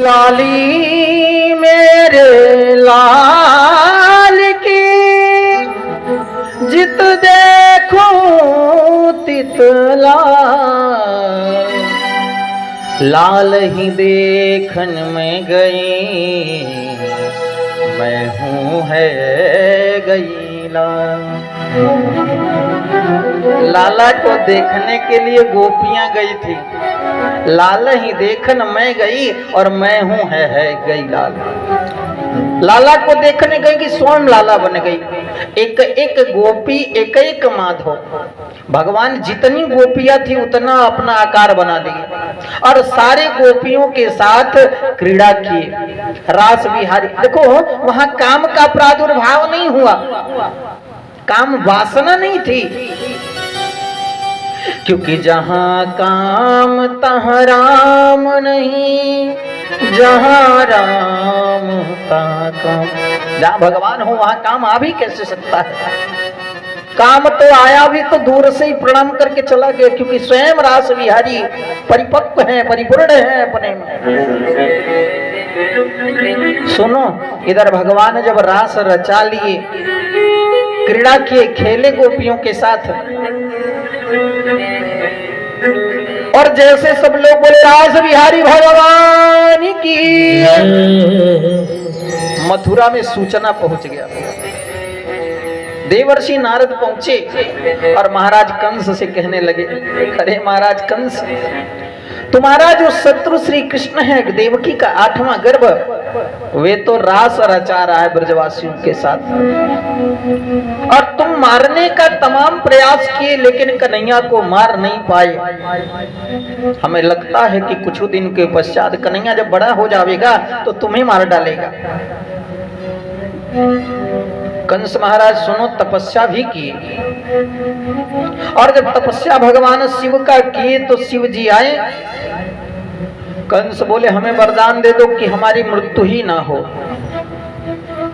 लाली मेरे लाल की जित देखूं तित लाल ही देखन में गई मैं हूँ है गई लाला को देखने के लिए गोपियां गई थी, लाल ही देखन मैं गई और मैं हूँ है गई लाला को देखने गई कि स्वयं लाला बन गई। एक एक गोपी एक एक माधव, भगवान जितनी गोपियां थी उतना अपना आकार बना दिए और सारे गोपियों के साथ क्रीड़ा किए, रास विहारी। देखो वहां काम का प्रादुर्भाव नहीं हुआ, काम वासना नहीं थी, क्योंकि जहां काम तहां राम नहीं, जहां राम तहां काम। जहां भगवान हो वहां काम आ भी कैसे सकता है? काम तो आया भी तो दूर से ही प्रणाम करके चला गया, क्योंकि स्वयं रास विहारी परिपक्व है, परिपूर्ण है अपने में। सुनो, इधर भगवान जब रास रचा लिए, क्रीड़ा किए, खेले गोपियों के साथ, और जैसे सब लोग बोले रास बिहारी भगवान की, मथुरा में सूचना पहुंच गया। देवर्षि नारद पहुंचे और महाराज कंस से कहने लगे, अरे महाराज कंस, तुम्हारा जो शत्रु श्री कृष्ण है, देवकी का 8वां गर्भ, वे तो रास रचा रहा है ब्रजवासियों के साथ, और तुम मारने का तमाम प्रयास किए लेकिन कन्हैया को मार नहीं पाए। हमें लगता है कि कुछ दिन के पश्चात कन्हैया जब बड़ा हो जाएगा तो तुम्हें मार डालेगा। कंस महाराज सुनो, तपस्या भी की, और जब तपस्या भगवान शिव का किए तो शिव जी आए। कंस बोले हमें वरदान दे दो कि हमारी मृत्यु ही ना हो।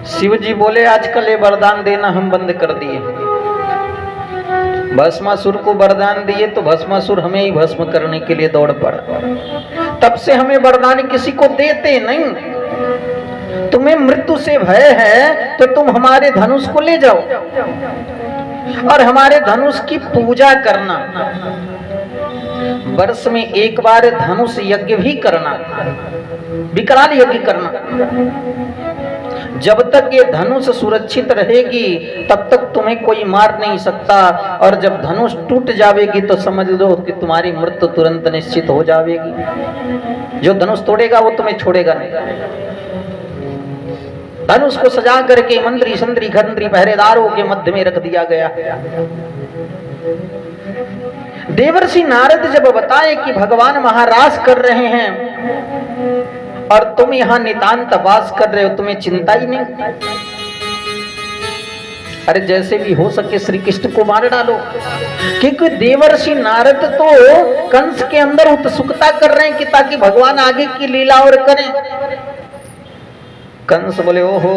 शिव जी बोले आजकल ये वरदान देना हम बंद कर दिए। भस्मासुर को वरदान दिए तो भस्मासुर हमें ही भस्म करने के लिए दौड़ पड़ा, तब से हमें वरदान किसी को देते नहीं। तुम्हें मृत्यु से भय है तो तुम हमारे धनुष को ले जाओ और हमारे धनुष की पूजा करना, वर्ष में एक बार धनुष यज्ञ भी करना, विकराल यज्ञ करना। जब तक ये धनुष सुरक्षित रहेगी तब तक तुम्हें कोई मार नहीं सकता, और जब धनुष टूट जाएगी तो समझ लो कि तुम्हारी मृत्यु तुरंत निश्चित हो जाएगी। जो धनुष तोड़ेगा वो तुम्हें छोड़ेगा नहीं। धनुष को सजा करके मंत्री संत्री खंत्री पहरेदारों के मध्य में रख दिया गया। देवर्षि नारद जब बताए कि भगवान महाराज कर रहे हैं और तुम यहां नितांत वास कर रहे हो, तुम्हें चिंता ही नहीं? अरे जैसे भी हो सके श्री कृष्ण को मार डालो, क्योंकि देवर्षि नारद तो कंस के अंदर उत्सुकता कर रहे हैं कि ताकि भगवान आगे की लीला और करें। कंस बोले ओहो,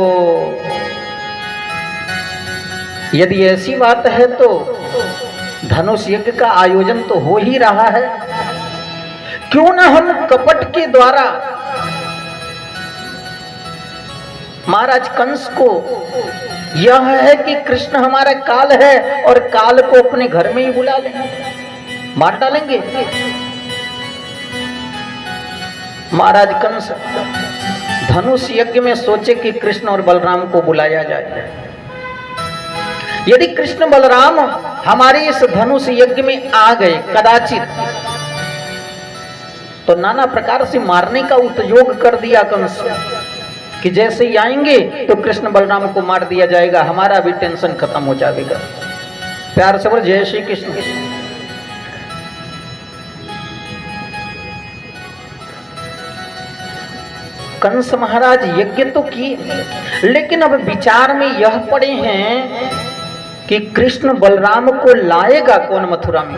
यदि ऐसी बात है तो धनुष यज्ञ का आयोजन तो हो ही रहा है, क्यों ना हम कपट के द्वारा महाराज कंस को, यह है कि कृष्ण हमारा काल है और काल को अपने घर में ही बुला लें, मार डालेंगे। महाराज कंस धनुष यज्ञ में सोचे कि कृष्ण और बलराम को बुलाया जाए। यदि कृष्ण बलराम हमारे इस धनुष यज्ञ में आ गए कदाचित, तो नाना प्रकार से मारने का उद्योग कर दिया कंस कि जैसे ही आएंगे तो कृष्ण बलराम को मार दिया जाएगा, हमारा भी टेंशन खत्म हो जाएगा। प्यार से बोल जय श्री कृष्ण। कंस महाराज यज्ञ तो किए, लेकिन अब विचार में यह पड़े हैं कि कृष्ण बलराम को लाएगा कौन मथुरा में,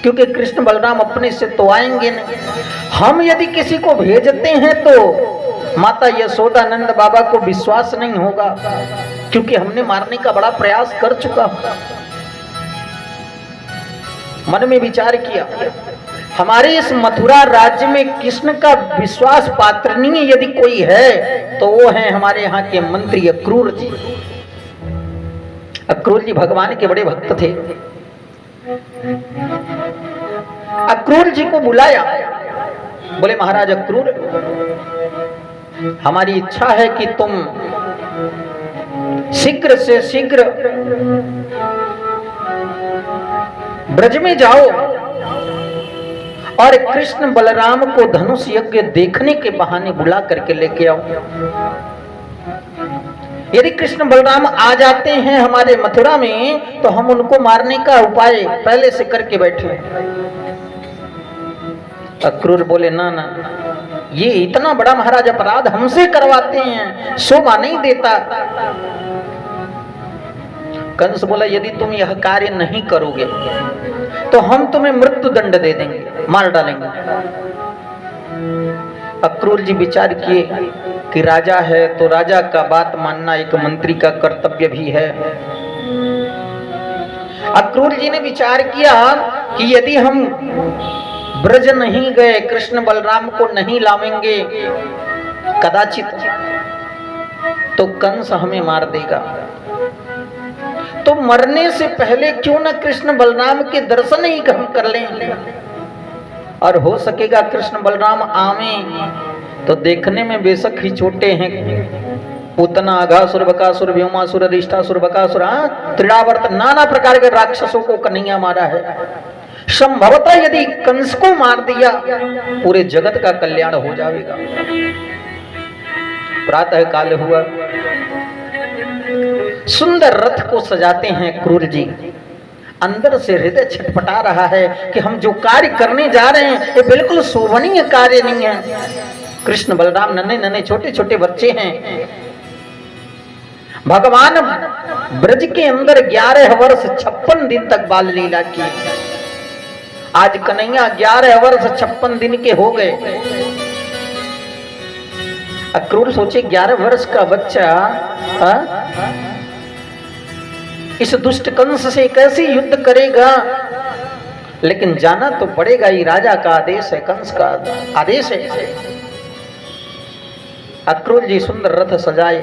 क्योंकि कृष्ण बलराम अपने से तो आएंगे नहीं। हम यदि किसी को भेजते हैं तो माता यशोदा नंद बाबा को विश्वास नहीं होगा, क्योंकि हमने मारने का बड़ा प्रयास कर चुका। मन में विचार किया, हमारे इस मथुरा राज्य में कृष्ण का विश्वास पात्रनीय यदि कोई है तो वो है हमारे यहाँ के मंत्री अक्रूर जी। अक्रूर जी भगवान के बड़े भक्त थे। अक्रूर जी को बुलाया, बोले महाराज अक्रूर, हमारी इच्छा है कि तुम शीघ्र से शीघ्र ब्रज में जाओ और कृष्ण बलराम को धनुष यज्ञ देखने के बहाने बुला करके लेके आओ। यदि कृष्ण बलराम आ जाते हैं हमारे मथुरा में तो हम उनको मारने का उपाय पहले से करके बैठे। अक्रूर बोले ना ना, ये इतना बड़ा महाराज अपराध हमसे करवाते हैं, शोभा नहीं देता। कंस बोला यदि तुम यह कार्य नहीं करोगे तो हम तुम्हें मृत्यु दंड दे देंगे, मार डालेंगे। अक्रूर जी विचार किए कि राजा है तो राजा का बात मानना एक मंत्री का कर्तव्य भी है। अक्रूर जी ने विचार किया कि यदि हम ब्रज नहीं गए, कृष्ण बलराम को नहीं लावेंगे कदाचित, तो कंस हमें मार देगा। तो मरने से पहले क्यों न कृष्ण बलराम के दर्शन ही हम कर लें, और हो सकेगा कृष्ण बलराम आवे तो देखने में बेशक ही छोटे हैं, पूतना अघासुर बकासुर व्योमासुर अधिष्ठासुर बकासुर त्रिडावर्त नाना प्रकार के राक्षसों को कन्हैया मारा है। संभवतः यदि कंस को मार दिया पूरे जगत का कल्याण हो जाएगा। प्रातः काल हुआ, सुंदर रथ को सजाते हैं क्रूर जी। अंदर से हृदय छटपटा रहा है कि हम जो कार्य करने जा रहे हैं ये बिल्कुल शोभनीय कार्य नहीं है। कृष्ण बलराम नन्हे नन्हे छोटे छोटे बच्चे हैं। भगवान ब्रज के अंदर 11 वर्ष 56 दिन तक बाल लीला की। आज कन्हैया 11 वर्ष 56 दिन के हो गए। अक्रूर सोचे 11 वर्ष का बच्चा इस दुष्ट कंस से कैसे युद्ध करेगा, लेकिन जाना तो पड़ेगा ही, राजा का आदेश है, कंस का आदेश है। अक्रूर जी सुंदर रथ सजाए,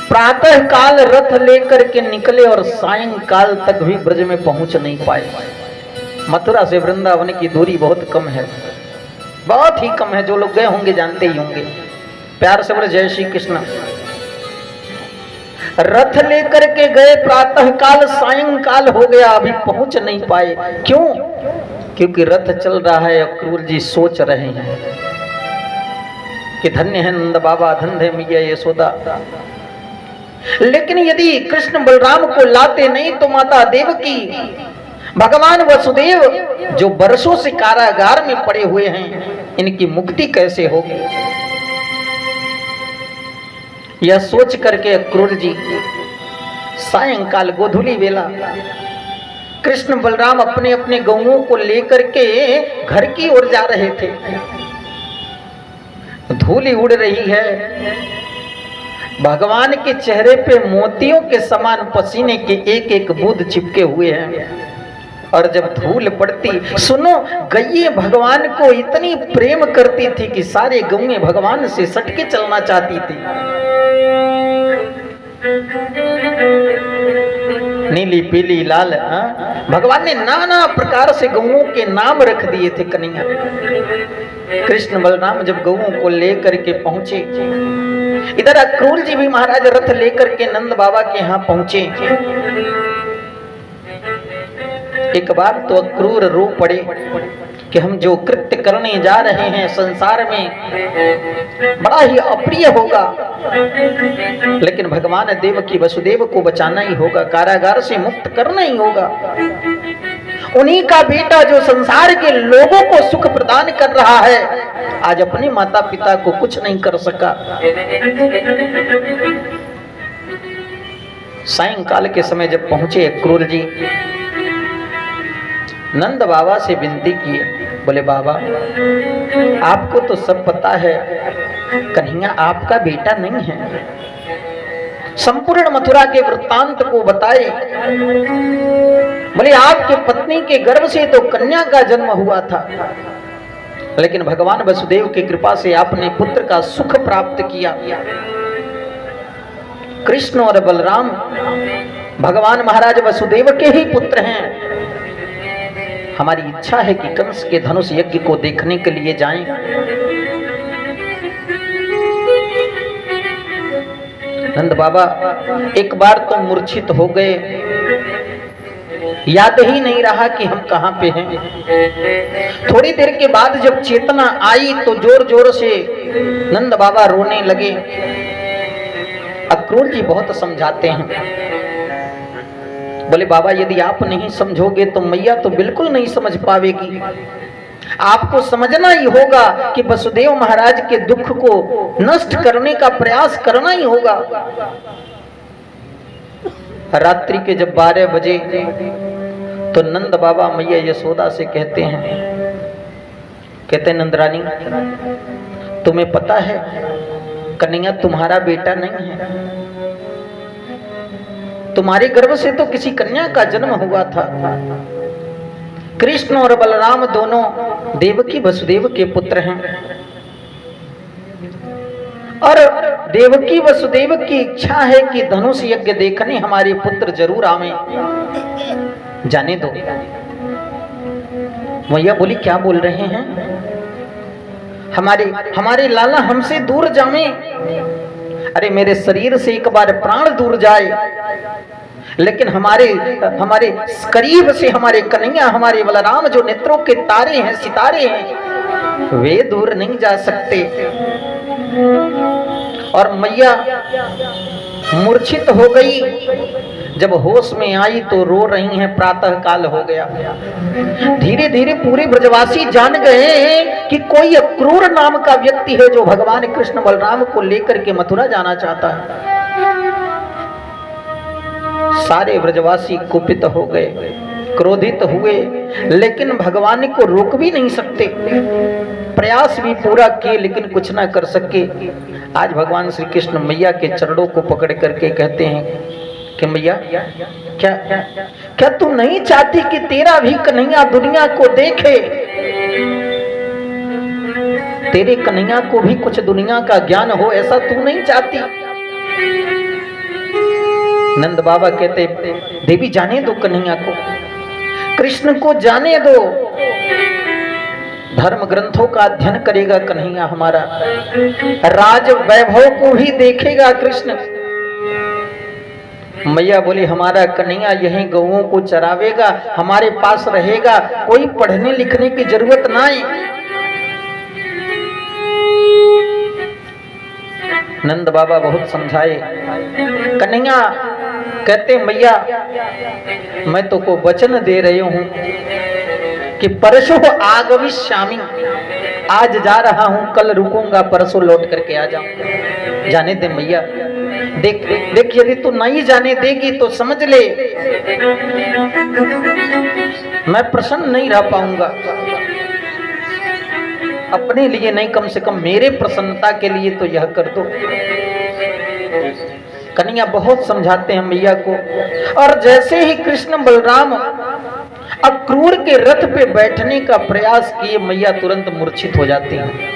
प्रातः काल रथ लेकर के निकले और सायंकाल तक भी ब्रज में पहुंच नहीं पाए। मथुरा से वृंदावन की दूरी बहुत कम है, बहुत ही कम है। जो लोग गए होंगे जानते ही होंगे। प्यार से बोले जय श्री कृष्ण। रथ लेकर के गए, प्रातः काल सायंकाल हो गया, अभी पहुंच नहीं पाए। क्यों? क्योंकि रथ चल रहा है। अक्रूर जी सोच रहे हैं कि धन्य है नंद बाबा, धन्य है मैया यशोदा। लेकिन यदि कृष्ण बलराम को लाते नहीं तो माता देवकी, भगवान वसुदेव जो वर्षों से कारागार में पड़े हुए हैं, इनकी मुक्ति कैसे होगी? यह सोच करके अक्रूर जी सायंकाल गोधूली वेला कृष्ण बलराम अपने अपने गौओं को लेकर के घर की ओर जा रहे थे। धूली उड़ रही है, भगवान के चेहरे पे मोतियों के समान पसीने के एक एक बूंद चिपके हुए हैं। और जब धूल पड़ती, सुनो, गैये भगवान को इतनी प्रेम करती थी कि सारे गौएं भगवान से सटके चलना चाहती थी। नीली पीली लाल, भगवान ने नाना प्रकार से गौओं के नाम रख दिए थे कन्हैया। कृष्ण बलराम जब गौओं को लेकर के पहुंचे, इधर अक्रूर जी भी महाराज रथ लेकर के नंद बाबा के यहाँ पहुंचे। एक बार तो अक्रूर रो पड़े कि हम जो कृत्य करने जा रहे हैं संसार में बड़ा ही अप्रिय होगा, लेकिन भगवान देवकी वसुदेव को बचाना ही होगा, कारागार से मुक्त करना ही होगा। उन्हीं का बेटा जो संसार के लोगों को सुख प्रदान कर रहा है, आज अपने माता पिता को कुछ नहीं कर सका। सायंकाल के समय जब पहुंचे अक्रूर जी, नंद बाबा से विनती किए, बोले बाबा आपको तो सब पता है, कन्हैया आपका बेटा नहीं है। संपूर्ण मथुरा के वृत्तांत को बताए। बोले आपके पत्नी के गर्भ से तो कन्या का जन्म हुआ था, लेकिन भगवान वसुदेव की कृपा से आपने पुत्र का सुख प्राप्त किया। कृष्ण और बलराम भगवान महाराज वसुदेव के ही पुत्र हैं। हमारी इच्छा है कि कंस के धनुष यज्ञ को देखने के लिए जाएं। नंद बाबा एक बार तो मूर्छित हो गए, याद ही नहीं रहा कि हम कहां पे हैं। थोड़ी देर के बाद जब चेतना आई तो जोर जोर से नंद बाबा रोने लगे। अक्रूर जी बहुत समझाते हैं, बोले बाबा यदि आप नहीं समझोगे तो मैया तो बिल्कुल नहीं समझ पावेगी। आपको समझना ही होगा कि वसुदेव महाराज के दुख को नष्ट करने का प्रयास करना ही होगा। रात्रि के जब 12 बजे तो नंद बाबा मैया यशोदा से कहते हैं नंदरानी तुम्हें पता है कन्हैया तुम्हारा बेटा नहीं है, तुम्हारे गर्भ से तो किसी कन्या का जन्म हुआ था। कृष्ण और बलराम दोनों देवकी वसुदेव के पुत्र हैं और देवकी वसुदेव की इच्छा है कि धनुष यज्ञ देखने हमारे पुत्र जरूर आवे। जाने दो। मैया बोली क्या बोल रहे हैं, हमारे लाला हमसे दूर जावे। अरे मेरे शरीर से एक बार प्राण दूर जाए, लेकिन हमारे करीब से हमारे कन्हैया हमारे बलराम जो नेत्रों के तारे हैं सितारे हैं वे दूर नहीं जा सकते। और मैया मूर्छित हो गई। जब होश में आई तो रो रही हैं। प्रातः काल हो गया। धीरे धीरे पूरे ब्रजवासी जान गए कि कोई अक्रूर नाम का व्यक्ति है जो भगवान कृष्ण बलराम को लेकर के मथुरा जाना चाहता है। सारे ब्रजवासी कुपित हो गए, क्रोधित हुए, लेकिन भगवान को रोक भी नहीं सकते। प्रयास भी पूरा किए लेकिन कुछ ना कर सके। आज भगवान श्री कृष्ण मैया के चरणों को पकड़ करके कहते हैं कि मैया क्या तू नहीं चाहती कि तेरा भी कन्हैया दुनिया को देखे, तेरे कन्हैया को भी कुछ दुनिया का ज्ञान हो, ऐसा तू नहीं चाहती? नंद बाबा कहते देवी जाने दो कन्हैया को, कृष्ण को जाने दो। धर्म ग्रंथों का अध्ययन करेगा कन्हैया हमारा, राज वैभव को भी देखेगा कृष्ण। मैया बोली हमारा कन्हैया यहीं गौओं को चरावेगा, हमारे पास रहेगा, कोई पढ़ने लिखने की जरूरत नहीं। नंद बाबा बहुत समझाए। कन्हैया कहते मैया मैं तो को वचन दे रही हूं कि परसों आगमिष्यामि, आज जा रहा हूं, कल रुकूंगा, परसों लौट करके आ जाऊंगा। जाने दे मैया, देख यदि तू नहीं जाने देगी तो समझ ले मैं प्रसन्न नहीं रह पाऊंगा। अपने लिए नहीं, कम से कम मेरे प्रसन्नता के लिए तो यह कर दो। कन्हैया बहुत समझाते हैं मैया को। और जैसे ही कृष्ण बलराम अक्रूर के रथ पे बैठने का प्रयास किए, मैया तुरंत मूर्छित हो जाती हैं।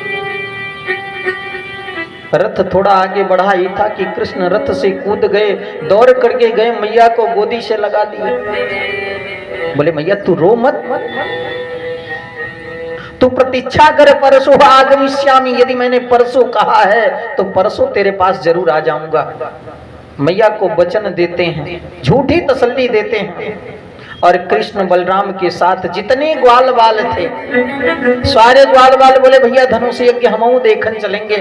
रथ थोड़ा आगे बढ़ा ही था कि कृष्ण रथ से कूद गए, दौड़ करके गए, मैया को गोदी से लगा दिए। बोले मैया तू रो मत, तू प्रतीक्षा कर, परसों आगमिष्यामि, यदि मैंने परसों कहा है तो परसों तेरे पास जरूर आ जाऊंगा। मैया को वचन देते हैं, झूठी तसल्ली देते हैं। और कृष्ण बलराम के साथ जितने ग्वाल बाल थे सारे ग्वाल बाल बोले भैया धनुष यज्ञ हम देखने चलेंगे।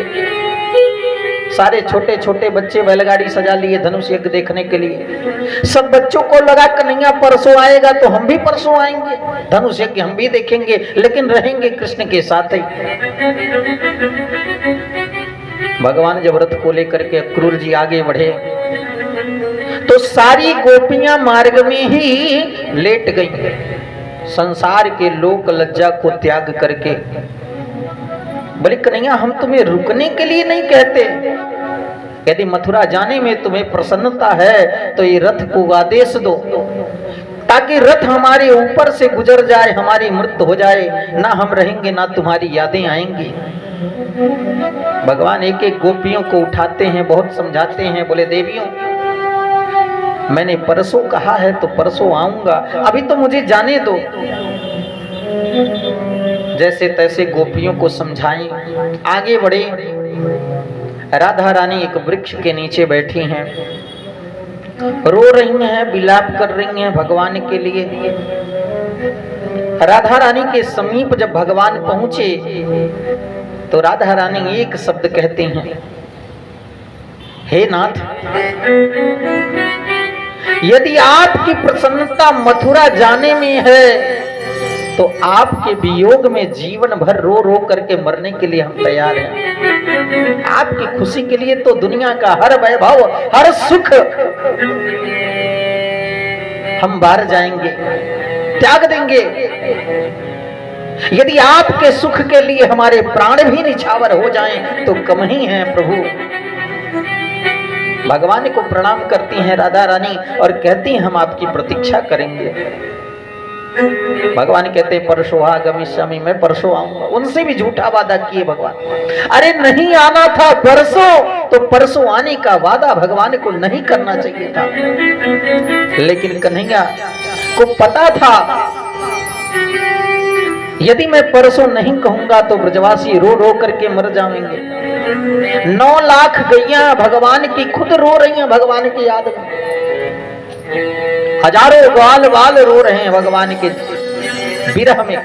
सारे छोटे छोटे बच्चे बैलगाड़ी सजा लिए धनुष यज्ञ देखने के लिए। सब बच्चों को लगा कन्हैया परसों आएगा तो हम भी परसों आएंगे, धनुष यज्ञ हम भी देखेंगे, लेकिन रहेंगे कृष्ण के साथ ही। भगवान जब रथ को लेकर के अक्रूर जी आगे बढ़े तो सारी गोपियां मार्ग में ही लेट गई, संसार के लोक लज्जा को त्याग करके। बोले कन्हैया हम तुम्हें रुकने के लिए नहीं कहते, यदि मथुरा जाने में तुम्हें प्रसन्नता है तो ये रथ को आदेश दो, ताकि रथ हमारे ऊपर से गुजर जाए, हमारी मृत्यु हो जाए, ना हम रहेंगे ना तुम्हारी यादें आएंगी। भगवान एक एक गोपियों को उठाते हैं, बहुत समझाते हैं, बोले देवियों मैंने परसों कहा है तो परसों आऊंगा, अभी तो मुझे जाने दो। जैसे तैसे गोपियों को समझाएं, आगे बढ़े। राधा रानी एक वृक्ष के नीचे बैठी हैं, रो रही हैं, विलाप कर रही हैं भगवान के लिए। राधा रानी के समीप जब भगवान पहुंचे तो राधा रानी एक शब्द कहती हैं, हे नाथ, यदि आपकी प्रसन्नता मथुरा जाने में है तो आपके वियोग में जीवन भर रो रो करके मरने के लिए हम तैयार हैं। आपकी खुशी के लिए तो दुनिया का हर वैभव, हर सुख हम बाहर जाएंगे, त्याग देंगे। यदि आपके सुख के लिए हमारे प्राण भी निछावर हो जाएं तो कम ही है प्रभु। भगवान को प्रणाम करती हैं राधा रानी और कहती हैं हम आपकी प्रतीक्षा करेंगे। भगवान कहते परसों आगमिष्यामि, मैं परसों आऊंगा। उनसे भी झूठा वादा किए भगवान। अरे नहीं आना था परसों तो परसों आने का वादा भगवान को नहीं करना चाहिए था, लेकिन कन्हैया को पता था यदि मैं परसों नहीं कहूंगा तो ब्रजवासी रो रो करके मर जाएंगे। 9 लाख गैया भगवान की खुद रो रही हैं भगवान की याद में। हजारों ग्वाल बाल रो रहे हैं भगवान के विरह में।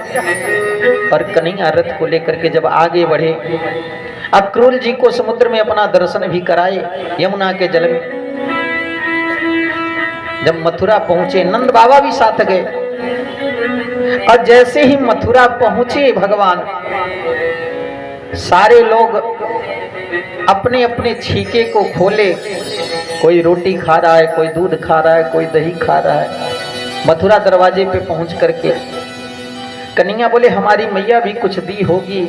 और कन्हैया रथ को लेकर के जब आगे बढ़े, अक्रूर जी को समुद्र में अपना दर्शन भी कराए, यमुना के जल में। जब मथुरा पहुंचे, नंद बाबा भी साथ गए। और जैसे ही मथुरा पहुंचे भगवान, सारे लोग अपने अपने छीके को खोले। कोई रोटी खा रहा है, कोई दूध खा रहा है, कोई दही खा रहा है। मथुरा दरवाजे पे पहुंच करके कन्हैया बोले हमारी मैया भी कुछ दी होगी।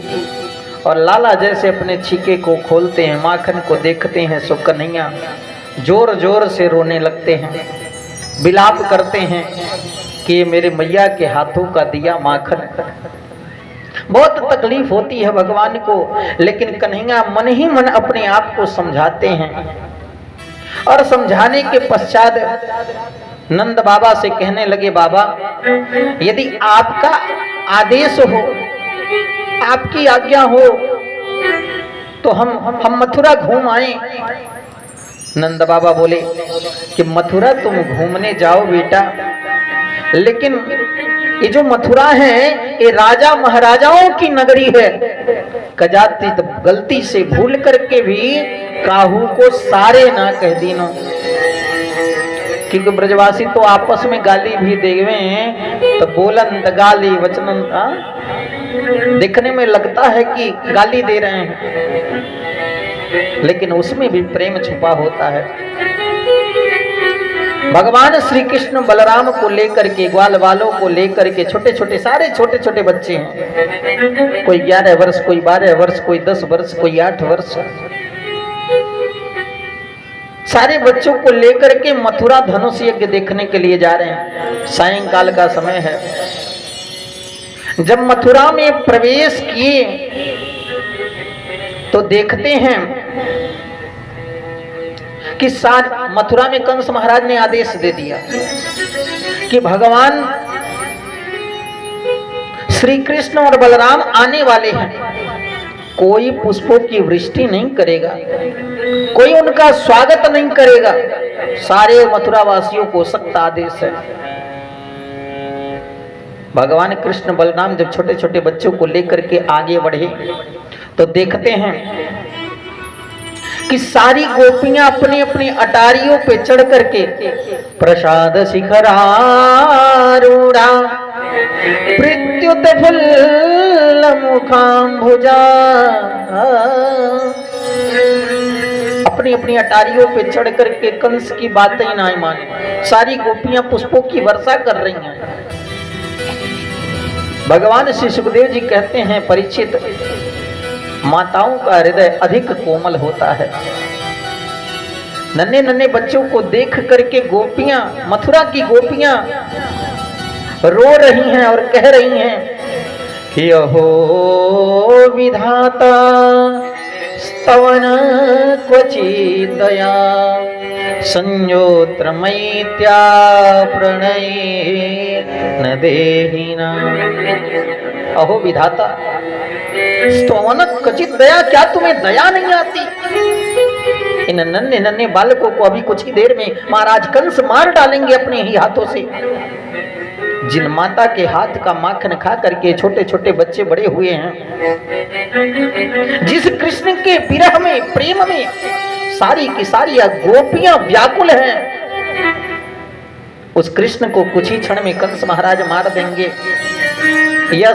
और लाला जैसे अपने छीके को खोलते हैं, माखन को देखते हैं, सो कन्हैया जोर जोर से रोने लगते हैं, विलाप करते हैं कि मेरे मैया के हाथों का दिया माखन। बहुत तकलीफ होती है भगवान को, लेकिन कन्हैया मन ही मन अपने आप को समझाते हैं। और समझाने के पश्चात नंद बाबा से कहने लगे, बाबा यदि आपका आदेश हो, आपकी आज्ञा हो तो हम मथुरा घूम आए। नंद बाबा बोले कि मथुरा तुम घूमने जाओ बेटा, लेकिन ये जो मथुरा है ये राजा महाराजाओं की नगरी है। कदाचित गलती से भूल करके भी काहू को सारे ना कह दीनो, क्योंकि ब्रजवासी तो आपस में गाली भी देवे तो बोलन गाली वचनन देखने में लगता है कि गाली दे रहे हैं, लेकिन उसमें भी प्रेम छुपा होता है। भगवान श्री कृष्ण बलराम को लेकर के, ग्वाल वालों को लेकर के, छोटे छोटे सारे छोटे छोटे बच्चे हैं, कोई 11 वर्ष, कोई 12 वर्ष, कोई 10 वर्ष, कोई 8 वर्ष, सारे बच्चों को लेकर के मथुरा धनुष यज्ञ देखने के लिए जा रहे हैं। सायंकाल का समय है। जब मथुरा में प्रवेश किए तो देखते हैं कि मथुरा में कंस महाराज ने आदेश दे दिया कि भगवान श्री कृष्ण और बलराम आने वाले हैं। कोई पुष्पों की वृष्टि नहीं करेगा, कोई उनका स्वागत नहीं करेगा। सारे मथुरा वासियों को सख्त आदेश है। भगवान कृष्ण बलराम जब छोटे छोटे बच्चों को लेकर के आगे बढ़े तो देखते हैं कि सारी गोपियां अपने अपने अटारियों पे चढ़ करके प्रसाद शिखरारूढ़ा प्रत्युत फुल्ल मुखाम्बुजा, अपनी अपनी अटारियों पे चढ़ करके कंस की बातें ना माने सारी गोपियां पुष्पों की वर्षा कर रही हैं। भगवान श्री सुखदेव जी कहते हैं, परीक्षित, माताओं का हृदय अधिक कोमल होता है। नन्हे नन्हे बच्चों को देख करके गोपियां, मथुरा की गोपियां रो रही हैं और कह रही हैं कि अहो विधाता स्तवन क्वचित् दया संयोत्र मैत्या प्रणय न देहिना। अहो विधाता स्तवन क्वचित् दया, क्या तुम्हें दया नहीं आती? इन नन्हे नन्हे बालकों को अभी कुछ ही देर में महाराज कंस मार डालेंगे अपने ही हाथों से। जिन माता के हाथ का माखन खा करके छोटे छोटे बच्चे बड़े हुए हैं, जिस कृष्ण के विरह में, प्रेम में सारी की सारी गोपियां व्याकुल हैं, उस कृष्ण को कुछ ही क्षण में कंस महाराज मार देंगे। यह